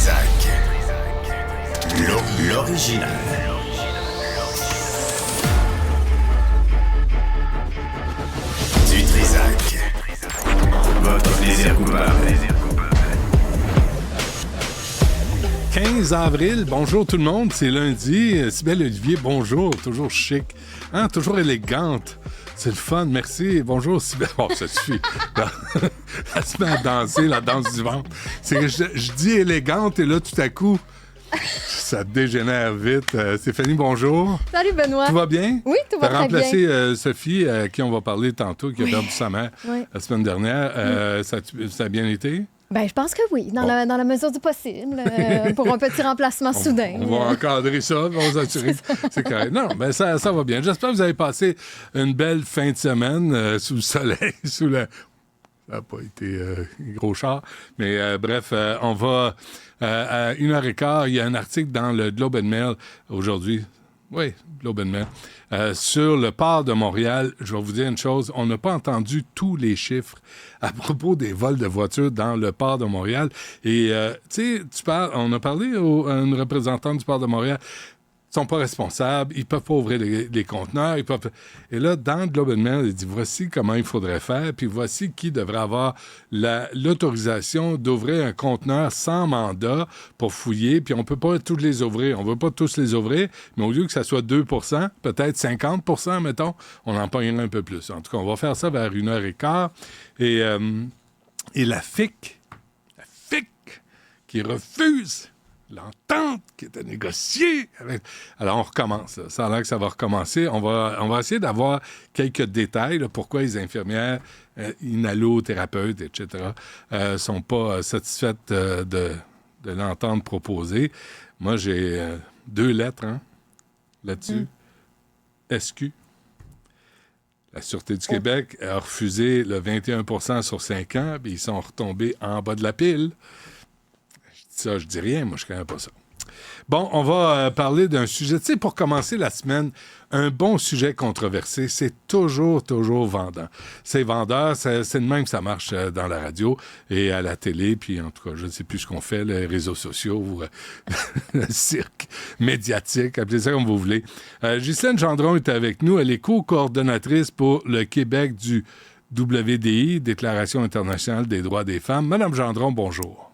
Trisac. L'original. Du Trisac. Votre plaisir coupable. 15 avril, bonjour tout le monde, c'est lundi. Cybèle Olivier, bonjour, toujours chic, hein, toujours élégante. C'est le fun, merci. Bonjour Cybèle. Bon, ça suffit. Elle se met à danser, la danse du ventre. C'est que je dis élégante et là, tout à coup, ça dégénère vite. Stéphanie, bonjour. Salut Benoît. Tout va bien? Oui, tout va très bien. T'as remplacé Sophie, à qui on va parler tantôt, qui a perdu sa mère la semaine dernière. Ça a bien été? Ben, je pense que oui, dans la mesure du possible, pour un petit remplacement soudain. On va encadrer ça, on va s'assurer. C'est correct. Non, ben ça va bien. J'espère que vous avez passé une belle fin de semaine sous le soleil, sous la... Ça n'a pas été gros char. Mais bref, on va... à 1h15, il y a un article dans le Globe and Mail aujourd'hui. Oui, Globe and Mail. Sur le port de Montréal, je vais vous dire une chose, on n'a pas entendu tous les chiffres à propos des vols de voitures dans le port de Montréal. Et, tu sais, on a parlé à une représentante du port de Montréal. Ils sont pas responsables, ils peuvent pas ouvrir les conteneurs, ils peuvent... Et là, dans le Globe and Mail, il dit voici comment il faudrait faire, puis voici qui devrait avoir l'autorisation d'ouvrir un conteneur sans mandat pour fouiller, puis on peut pas tous les ouvrir, on veut pas tous les ouvrir, mais au lieu que ça soit 2%, peut-être 50%, mettons, on en pognerait un peu plus. En tout cas, on va faire ça vers 1h15. Et la FIC qui refuse l'entente qui était négociée. Alors, on recommence. Là. Ça a l'air que ça va recommencer. On va essayer d'avoir quelques détails, là, pourquoi les infirmières, inhalothérapeutes, etc., ne sont pas satisfaites de l'entente proposée. Moi, j'ai 2 lettres là-dessus. SQ. La Sûreté du Québec a refusé le 21% sur 5 ans, puis ils sont retombés en bas de la pile. Ça, je dis rien, moi, je connais pas ça. Bon, on va parler d'un sujet. Tu sais, pour commencer la semaine, un bon sujet controversé, c'est toujours vendant. C'est vendeur, c'est de même que ça marche dans la radio et à la télé, puis en tout cas, je ne sais plus ce qu'on fait, les réseaux sociaux ou le cirque médiatique, appelez ça comme vous voulez. Ghislaine Gendron est avec nous, elle est co-coordonnatrice pour le Québec du WDI, Déclaration internationale des droits des femmes. Madame Gendron, bonjour.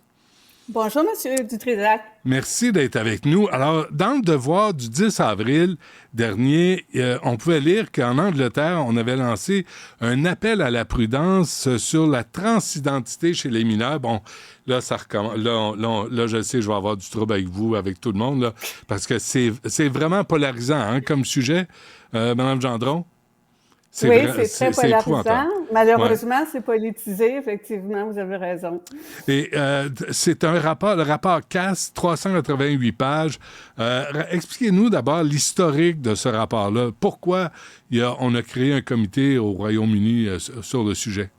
Bonjour, M. Dutrisac. Merci d'être avec nous. Alors, dans le Devoir du 10 avril dernier, on pouvait lire qu'en Angleterre, on avait lancé un appel à la prudence sur la transidentité chez les mineurs. Bon, là, ça recommence. Là, je sais, je vais avoir du trouble avec vous, avec tout le monde, là, parce que c'est vraiment polarisant comme sujet, Mme Gendron. Oui, c'est très polarisant. Malheureusement, c'est politisé. Effectivement, vous avez raison. Et c'est un rapport, le rapport CAS, 388 pages. Expliquez-nous d'abord l'historique de ce rapport-là. Pourquoi on a créé un comité au Royaume-Uni sur le sujet?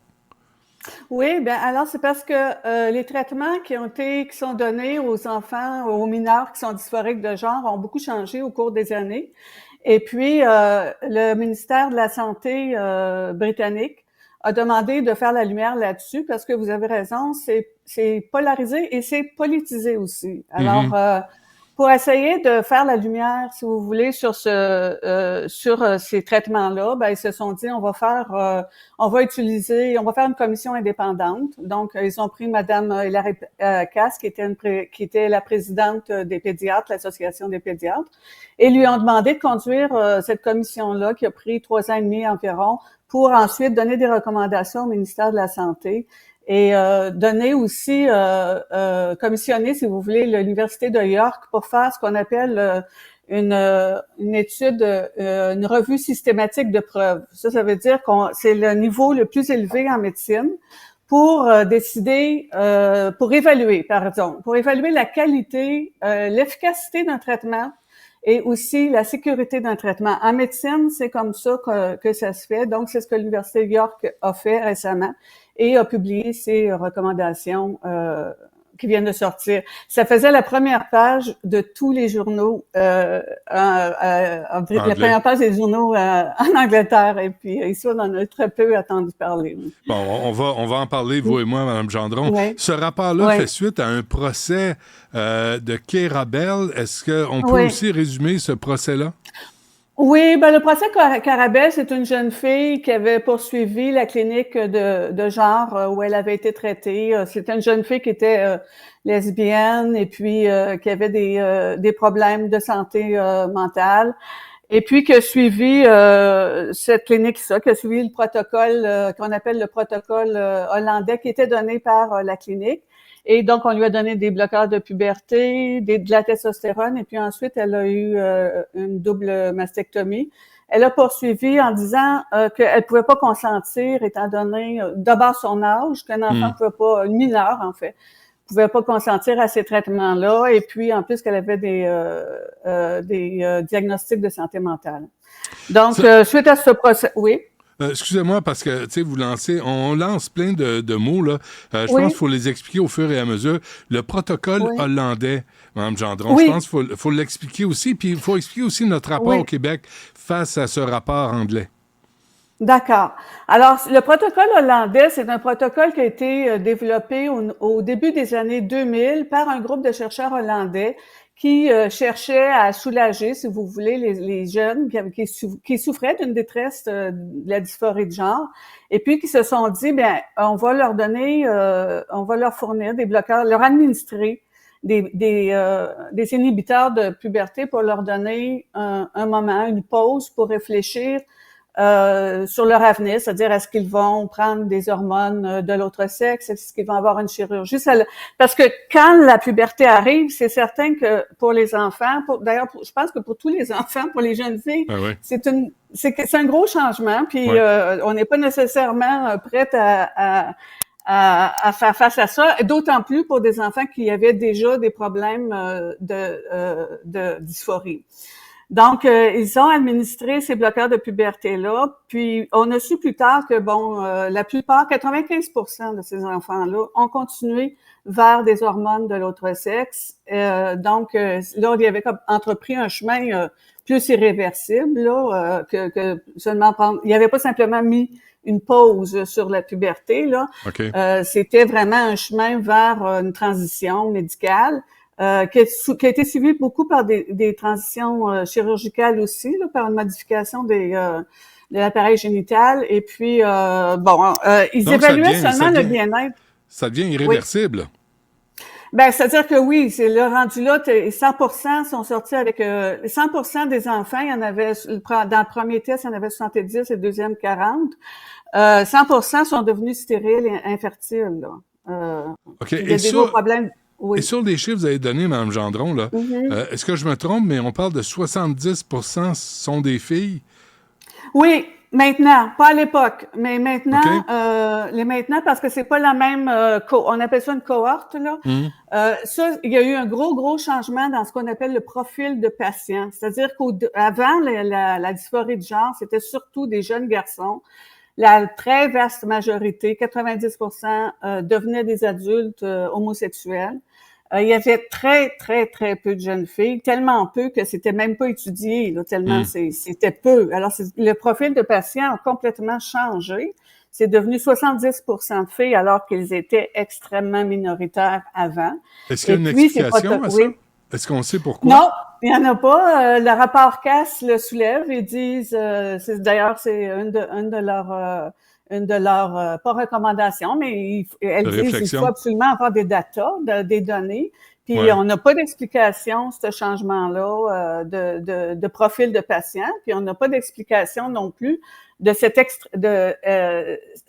Oui, bien alors c'est parce que les traitements qui sont donnés aux enfants, aux mineurs qui sont dysphoriques de genre ont beaucoup changé au cours des années. Et puis, le ministère de la Santé britannique a demandé de faire la lumière là-dessus parce que vous avez raison, c'est polarisé et c'est politisé aussi. Alors, pour essayer de faire la lumière, si vous voulez, sur ces traitements-là, ben ils se sont dit on va faire une commission indépendante. Donc ils ont pris Madame Hilary Cass, qui était la présidente des pédiatres, l'association des pédiatres, et lui ont demandé de conduire cette commission-là qui a pris 3 ans et demi environ pour ensuite donner des recommandations au ministère de la Santé. Et donner aussi, commissionner, si vous voulez, l'Université de York pour faire ce qu'on appelle une étude, une revue systématique de preuves. Ça veut dire c'est le niveau le plus élevé en médecine pour décider, pour évaluer la qualité, l'efficacité d'un traitement et aussi la sécurité d'un traitement. En médecine, c'est comme ça que ça se fait. Donc, c'est ce que l'Université de York a fait récemment et a publié ses recommandations qui viennent de sortir. Ça faisait la première page de tous les journaux, la première page des journaux en Angleterre. Et puis ici, on en a très peu entendu parler. Bon, on va en parler, vous et moi, Mme Gendron. Oui. Ce rapport-là fait suite à un procès de Keira Bell. Est-ce qu'on peut aussi résumer ce procès-là? Oui, le procès Carabel, c'est une jeune fille qui avait poursuivi la clinique de genre où elle avait été traitée. C'était une jeune fille qui était lesbienne et puis qui avait des problèmes de santé mentale. Et puis qui a suivi cette clinique-là, qui a suivi le protocole qu'on appelle le protocole hollandais qui était donné par la clinique. Et donc, on lui a donné des bloqueurs de puberté, de la testostérone, et puis ensuite, elle a eu une double mastectomie. Elle a poursuivi en disant qu'elle pouvait pas consentir, étant donné d'abord son âge, qu'un enfant pouvait pas, une mineure en fait, pouvait pas consentir à ces traitements-là, et puis en plus qu'elle avait des diagnostics de santé mentale. Donc, suite à ce procès, oui. Excusez-moi, parce que, tu sais, on lance plein de mots, là. Je pense qu'il faut les expliquer au fur et à mesure. Le protocole hollandais, Mme Gendron, je pense qu'il faut l'expliquer aussi, puis il faut expliquer aussi notre rapport au Québec face à ce rapport anglais. D'accord. Alors, le protocole hollandais, c'est un protocole qui a été développé au début des années 2000 par un groupe de chercheurs hollandais qui cherchait à soulager, si vous voulez, les jeunes qui souffraient d'une détresse de la dysphorie de genre, et puis qui se sont dit, on va leur donner, on va leur fournir des bloqueurs, leur administrer des inhibiteurs de puberté pour leur donner un moment, une pause pour réfléchir sur leur avenir, c'est-à-dire est-ce qu'ils vont prendre des hormones de l'autre sexe, est-ce qu'ils vont avoir une chirurgie, parce que quand la puberté arrive, c'est certain que pour les enfants, d'ailleurs, je pense que pour tous les enfants, pour les jeunes filles, c'est un gros changement, puis on n'est pas nécessairement prête à faire face à ça, et d'autant plus pour des enfants qui avaient déjà des problèmes de dysphorie. Donc, ils ont administré ces bloqueurs de puberté-là, puis on a su plus tard que, la plupart, 95% de ces enfants-là, ont continué vers des hormones de l'autre sexe. Donc, là, il y avait entrepris un chemin plus irréversible, là, que seulement prendre... Il n'y avait pas simplement mis une pause sur la puberté, là. Okay. C'était vraiment un chemin vers une transition médicale. Qui a été suivi beaucoup par des transitions chirurgicales aussi, là, par une modification de l'appareil génital. Et puis, ils donc, évaluaient seulement le bien-être. Ça devient irréversible. C'est-à-dire que oui, c'est le rendu là, 100% sont sortis avec 100% des enfants, il y en avait dans le premier test, il y en avait 70 et le deuxième 40. 100% sont devenus stériles et infertiles, là. OK. Il y a des gros problèmes. Oui. Et sur les chiffres que vous avez donnés, Mme Gendron, là, est-ce que je me trompe, mais on parle de 70% sont des filles? Oui, maintenant, pas à l'époque, mais maintenant, maintenant parce que c'est pas la même, on appelle ça une cohorte, là. Ça, il y a eu un gros changement dans ce qu'on appelle le profil de patient. C'est-à-dire qu'avant la dysphorie de genre, c'était surtout des jeunes garçons. La très vaste majorité, 90%, devenaient des adultes homosexuels. Il y avait très peu de jeunes filles, tellement peu que c'était même pas étudié, là, tellement c'était peu. Alors, le profil de patients a complètement changé. C'est devenu 70% de filles alors qu'ils étaient extrêmement minoritaires avant. Est-ce qu'il y a une explication à ça? Est-ce qu'on sait pourquoi? Non, il n'y en a pas. Le rapport Cass le soulève. Ils disent, d'ailleurs, c'est une de leurs pas recommandations, mais elles disent qu'il faut absolument avoir des data, des données. Puis on n'a pas d'explication, ce changement-là, de profil de patient. Puis on n'a pas d'explication non plus de c'est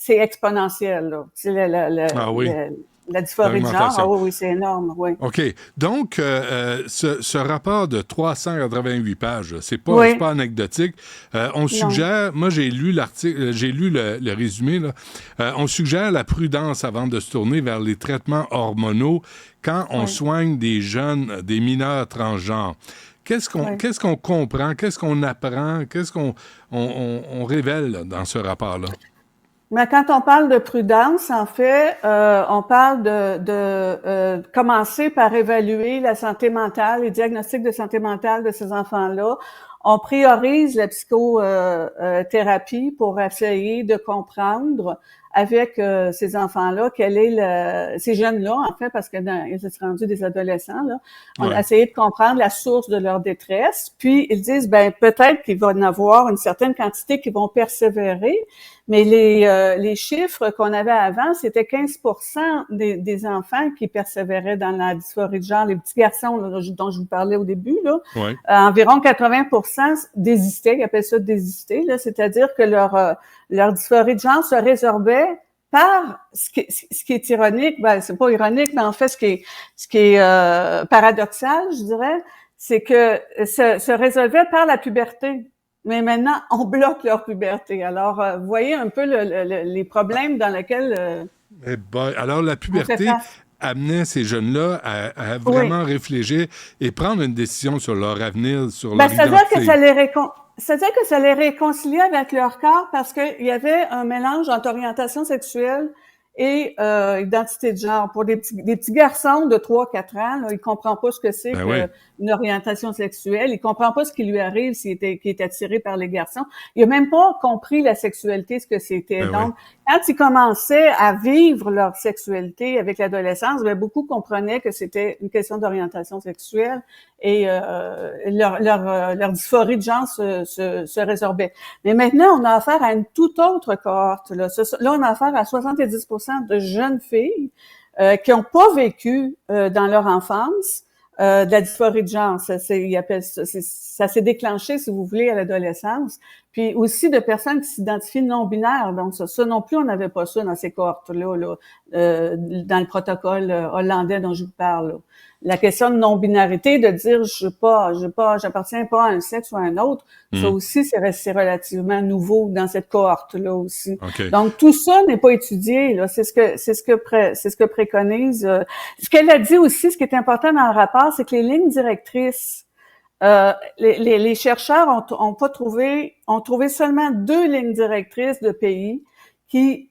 exponentiel, là. C'est la dysphorie de genre, oui, c'est énorme, oui. OK. Donc, ce rapport de 388 pages, c'est pas anecdotique. On suggère, moi j'ai lu l'article, j'ai lu le résumé, là. On suggère la prudence avant de se tourner vers les traitements hormonaux quand on soigne des jeunes, des mineurs transgenres. Qu'est-ce qu'on comprend, qu'est-ce qu'on apprend, qu'est-ce qu'on révèle là, dans ce rapport-là? Mais quand on parle de prudence, en fait, on parle de commencer par évaluer la santé mentale, les diagnostics de santé mentale de ces enfants-là. On priorise la psychothérapie pour essayer de comprendre avec ces enfants-là, ces jeunes-là, en fait, parce que ils sont rendus des adolescents, là. On a essayé de comprendre la source de leur détresse. Puis, ils disent, peut-être qu'il va y en avoir une certaine quantité qui vont persévérer, mais les chiffres qu'on avait avant, c'était 15% des enfants qui persévéraient dans la dysphorie de genre. Les petits garçons, là, dont je vous parlais au début, là, environ 80% désistaient, ils appellent ça désister, là, c'est-à-dire que leur dysphorie de genre se résorbait par ce qui est ironique, c'est pas ironique, mais en fait ce qui est paradoxal, je dirais, c'est que se résolvait par la puberté. Mais maintenant, on bloque leur puberté. Alors, vous voyez un peu les problèmes dans lesquels alors, la puberté amenait ces jeunes-là à vraiment réfléchir et prendre une décision sur leur avenir, sur leur identité. C'est-à-dire que ça les réconciliait avec leur corps parce qu'il y avait un mélange entre orientation sexuelle et identité de genre. Pour des petits garçons de 3-4 ans, là, il comprend pas ce que c'est une orientation sexuelle, il comprend pas ce qui lui arrive s'il est attiré par les garçons. Il a même pas compris la sexualité, ce que c'était. Donc, quand ils commençaient à vivre leur sexualité avec l'adolescence, beaucoup comprenaient que c'était une question d'orientation sexuelle et leur dysphorie de genre se résorbait. Mais maintenant, on a affaire à une toute autre cohorte. Là, on a affaire à 70% de jeunes filles qui n'ont pas vécu dans leur enfance de la dysphorie de genre. Ça s'est déclenché, si vous voulez, à l'adolescence. Puis aussi de personnes qui s'identifient non-binaires. Donc ça non plus, on n'avait pas ça dans ces cohortes-là, dans le protocole hollandais dont je vous parle. Là. La question de non-binarité, de dire j'appartiens pas à un sexe ou à un autre, ça aussi, c'est relativement nouveau dans cette cohorte-là aussi. Okay. Donc, tout ça n'est pas étudié, là. C'est ce que préconise. Ce qu'elle a dit aussi, ce qui est important dans le rapport, c'est que les lignes directrices, les chercheurs ont trouvé seulement 2 lignes directrices de pays qui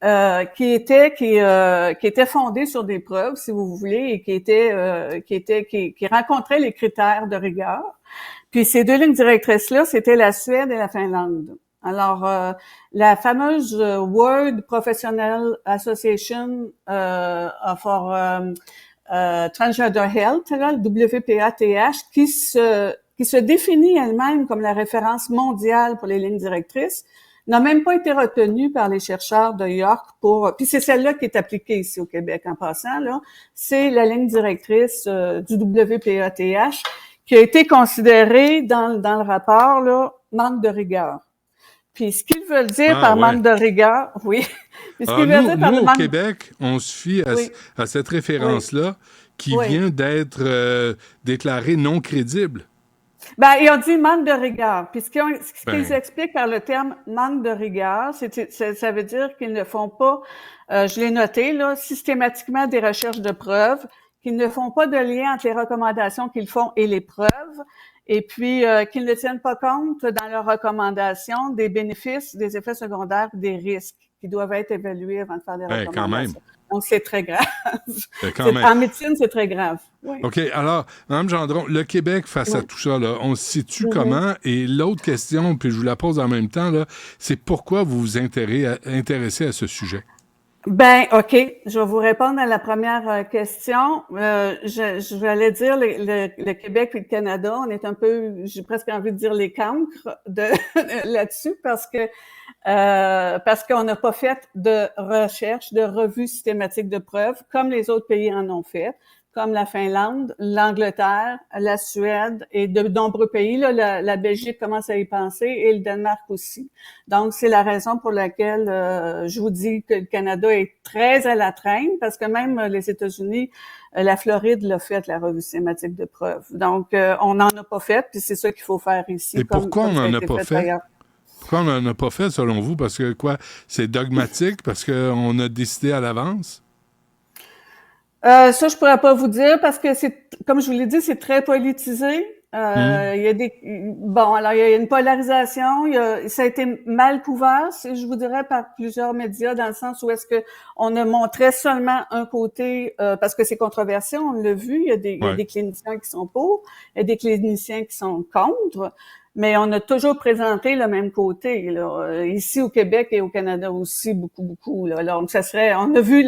étaient fondées sur des preuves, si vous voulez, et qui rencontraient les critères de rigueur. Puis ces 2 lignes directrices-là, c'était la Suède et la Finlande. Alors, la fameuse World Professional Association for Transgender Health, là, le WPATH, qui se définit elle-même comme la référence mondiale pour les lignes directrices, n'a même pas été retenue par les chercheurs de York puis c'est celle-là qui est appliquée ici au Québec en passant, là. C'est la ligne directrice du WPATH qui a été considérée dans le rapport, là, manque de rigueur. Puis ce qu'ils veulent dire par manque de rigueur, Puis ce qu'ils veulent dire par au Québec, on se fie à cette référence-là qui vient d'être déclarée non crédible. Ils ont dit manque de rigueur. Puis ce qu'ils expliquent par le terme manque de rigueur, ça veut dire qu'ils ne font pas, je l'ai noté, là, systématiquement des recherches de preuves, qu'ils ne font pas de lien entre les recommandations qu'ils font et les preuves, et puis qu'ils ne tiennent pas compte dans leurs recommandations des bénéfices, des effets secondaires, des risques qui doivent être évalués avant de faire des recommandations. Quand même. Donc, c'est très grave. En médecine, c'est très grave. Oui. OK. Alors, Mme Gendron, le Québec face à tout ça, là, on se situe comment? Et l'autre question, puis je vous la pose en même temps, là, c'est pourquoi vous vous intéressez à ce sujet? OK. Je vais vous répondre à la première question. Je vais aller dire le Québec et le Canada, on est un peu, j'ai presque envie de dire les cancres là-dessus parce qu'on n'a pas fait de recherche, de revue systématique de preuves comme les autres pays en ont fait, comme la Finlande, l'Angleterre, la Suède et de nombreux pays. Là, la Belgique commence à y penser et le Danemark aussi. Donc, c'est la raison pour laquelle je vous dis que le Canada est très à la traîne parce que même les États-Unis, la Floride l'a fait, la revue systématique de preuves. Donc, on n'en a pas fait, puis c'est ça qu'il faut faire ici. Et pourquoi on n'en a pas fait? Pourquoi on n'en a pas fait, selon vous? Parce que quoi? C'est dogmatique? Parce qu'on a décidé à l'avance? Ça, je pourrais pas vous dire parce que comme je vous l'ai dit, c'est très politisé. Il y a alors il y a une polarisation. Ça a été mal couvert, je vous dirais, par plusieurs médias, dans le sens où est-ce que on ne montrait seulement un côté, parce que c'est controversé, on l'a vu. Il y a des cliniciens qui sont pour, il y a des cliniciens qui sont contre. Mais on a toujours présenté le même côté, là. Ici au Québec et au Canada aussi, beaucoup, là. Alors, on a vu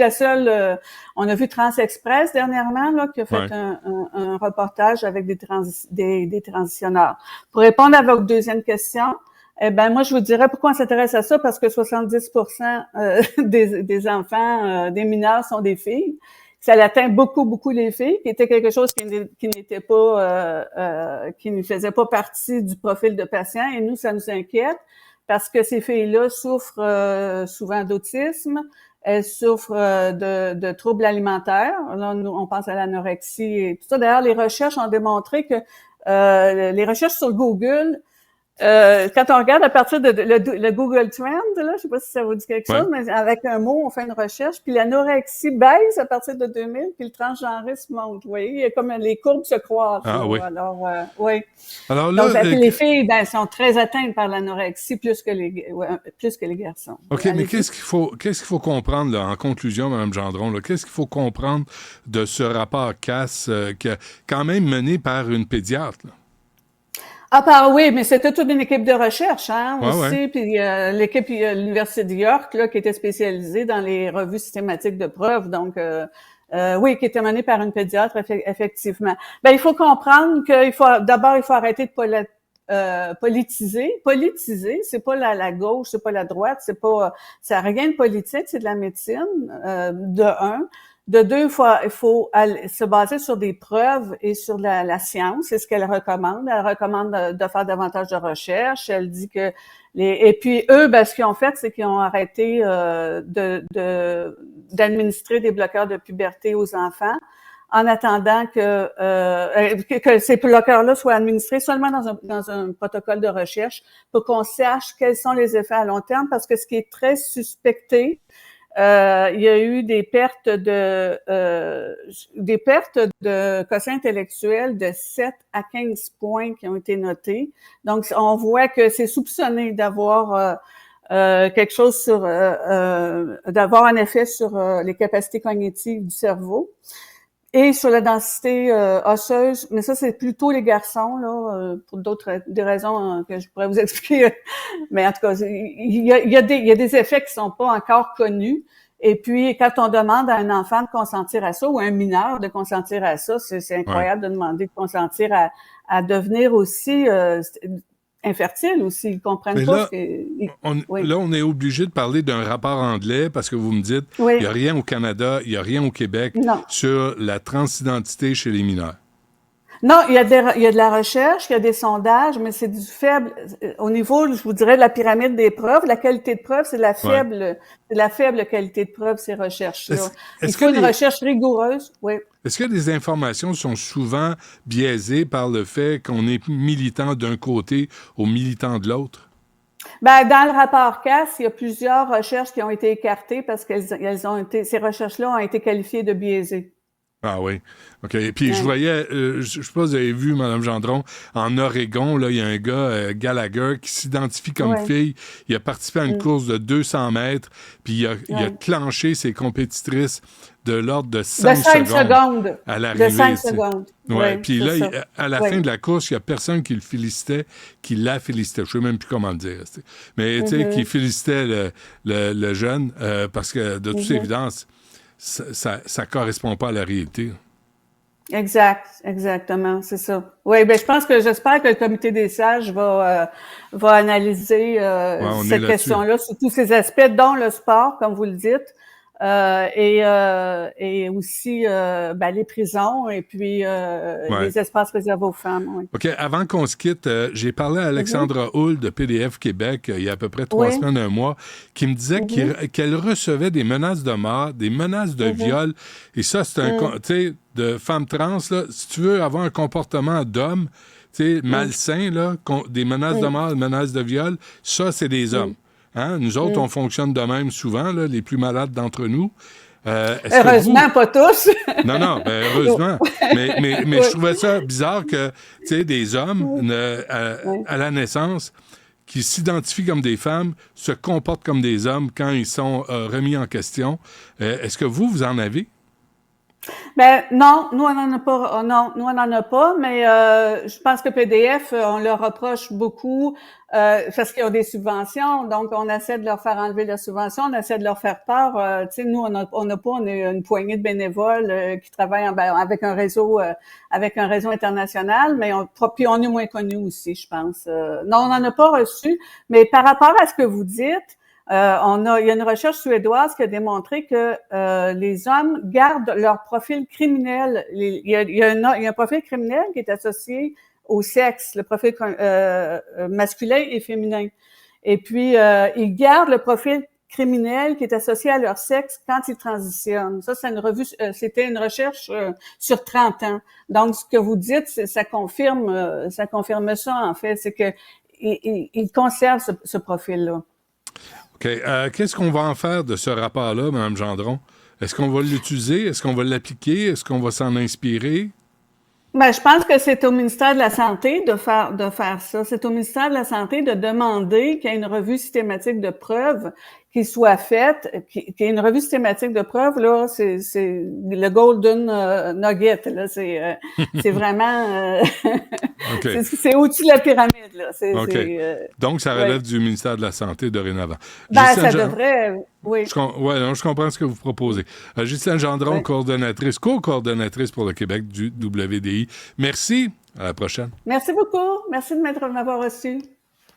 on a vu Trans-Express dernièrement, là, qui a fait un reportage avec des transitionneurs. Pour répondre à votre deuxième question, moi, je vous dirais pourquoi on s'intéresse à ça, parce que 70% des enfants, des mineurs sont des filles. Ça atteint beaucoup les filles, qui était quelque chose qui n'était pas, qui ne faisait pas partie du profil de patient. Et nous, ça nous inquiète parce que ces filles-là souffrent souvent d'autisme, elles souffrent de troubles alimentaires. Là, nous, on pense à l'anorexie et tout ça. D'ailleurs, les recherches ont démontré que les recherches sur Google, quand on regarde à partir de le Google Trend, là, je sais pas si ça vous dit quelque chose, mais avec un mot, on fait une recherche, puis l'anorexie baisse à partir de 2000, puis le transgenrisme monte. Vous voyez, il y a comme les courbes se croisent. Ah, oui. Alors, oui. Alors là, donc, les filles, sont très atteintes par l'anorexie plus que les garçons. OK, mais qu'est-ce qu'il faut comprendre, là, en conclusion, Mme Gendron, là, qu'est-ce qu'il faut comprendre de ce rapport CAS qui a quand même mené par une pédiatre, là? Oui, mais c'était toute une équipe de recherche, aussi. Puis l'équipe de l'Université de York, là, qui était spécialisée dans les revues systématiques de preuves. Donc, oui, qui était menée par une pédiatre, effectivement. Il faut comprendre qu'il faut arrêter de politiser. Politiser, c'est pas la gauche, c'est pas la droite, ça n'a rien de politique, c'est de la médecine, de un. De deux, il faut se baser sur des preuves et sur la science. C'est ce qu'elle recommande. Elle recommande de faire davantage de recherches. Elle dit que et puis eux, ce qu'ils ont fait, c'est qu'ils ont arrêté d'administrer des bloqueurs de puberté aux enfants en attendant que ces bloqueurs-là soient administrés seulement dans un protocole de recherche pour qu'on sache quels sont les effets à long terme, parce que ce qui est très suspecté, il y a eu des pertes de quotient intellectuel de 7 à 15 points qui ont été notés. Donc, on voit que c'est soupçonné d'avoir quelque chose d'avoir un effet sur les capacités cognitives du cerveau et sur la densité osseuse. Mais ça, c'est plutôt les garçons, là, pour des raisons que je pourrais vous expliquer. Mais en tout cas, il y a des effets qui sont pas encore connus. Et puis, quand on demande à un enfant de consentir à ça, ou à un mineur de consentir à ça, c'est incroyable de demander de consentir à devenir aussi infertile aussi. Ils comprennent mais pas là, on est obligé de parler d'un rapport anglais parce que vous me dites, il n'y a rien au Canada, il n'y a rien au Québec sur la transidentité chez les mineurs. Non, il y a de la recherche, il y a des sondages, mais c'est du faible. Au niveau, je vous dirais, de la pyramide des preuves, la qualité de preuve, c'est la faible qualité de preuve, ces recherches-là. Il faut une recherche rigoureuse, oui. Est-ce que les informations sont souvent biaisées par le fait qu'on est militant d'un côté ou militant de l'autre? Dans le rapport CAS, il y a plusieurs recherches qui ont été écartées parce ces recherches-là ont été qualifiées de biaisées. Ah oui. OK. Puis je voyais, je sais pas si vous avez vu, Mme Gendron, en Oregon, là, il y a un gars, Gallagher, qui s'identifie comme fille. Il a participé à une course de 200 mètres, puis il a clenché ses compétitrices de l'ordre de 5 secondes à l'arrivée. De 5 secondes. Ouais. Puis là, à la fin de la course, il n'y a personne qui le félicitait, qui la félicitait. Je ne sais même plus comment le dire. Mais tu sais, qui félicitait le jeune, parce que de toute évidence, ça correspond pas à la réalité. Exactement, c'est ça. Oui, j'espère que le comité des sages va analyser cette question-là sous tous ces aspects, dont le sport, comme vous le dites, et aussi les prisons et puis les espaces réservés aux femmes. Oui. OK, avant qu'on se quitte, j'ai parlé à Alexandra Hull de PDF Québec il y a à peu près 3 semaines, un mois, qui me disait qu'elle recevait des menaces de mort, des menaces de viol, et ça, c'est tu sais, de femme trans, là, si tu veux avoir un comportement d'homme, tu sais, malsain, là, des menaces de mort, des menaces de viol, ça, c'est des hommes. Hein? Nous autres, on fonctionne de même souvent, là, les plus malades d'entre nous. Heureusement, pas tous. Non, ben heureusement. Mais Oui. je trouvais ça bizarre que, tu sais, des hommes, à la naissance, qui s'identifient comme des femmes, se comportent comme des hommes quand ils sont remis en question. Est-ce que vous en avez? Ben non, nous on n'en a pas. Non, nous on n'en a pas, mais je pense que PDF, on leur reproche beaucoup parce qu'ils ont des subventions, donc on essaie de leur faire enlever la subvention, on essaie de leur faire peur. Tu sais, nous on n'a pas, on est une poignée de bénévoles qui travaillent avec un réseau international, mais puis on est moins connus aussi, je pense. Non, on n'en a pas reçu, mais par rapport à ce que vous dites. Il y a une recherche suédoise qui a démontré que les hommes gardent leur profil criminel. Il y a un profil criminel qui est associé au sexe, le profil masculin et féminin. Et puis, ils gardent le profil criminel qui est associé à leur sexe quand ils transitionnent. Ça, c'était une recherche sur 30 ans. Donc, ce que vous dites, ça confirme ça, en fait. C'est que ils conservent ce profil-là. OK. Qu'est-ce qu'on va en faire de ce rapport-là, Mme Gendron? Est-ce qu'on va l'utiliser? Est-ce qu'on va l'appliquer? Est-ce qu'on va s'en inspirer? Ben, je pense que c'est au ministère de la Santé de faire ça. C'est au ministère de la Santé de demander qu'il y ait une revue systématique de preuves qui soit faite, qu'il y ait une revue systématique de preuves, là, c'est le golden nugget, là, c'est vraiment, Okay. c'est au-dessus de la pyramide, là. OK. Donc, ça relève du ministère de la Santé dorénavant. Ben, ça devrait, oui. Je comprends ce que vous proposez. Ghislaine Gendron, co-coordonnatrice pour le Québec du WDI. Merci. À la prochaine. Merci beaucoup. Merci de m'avoir reçu.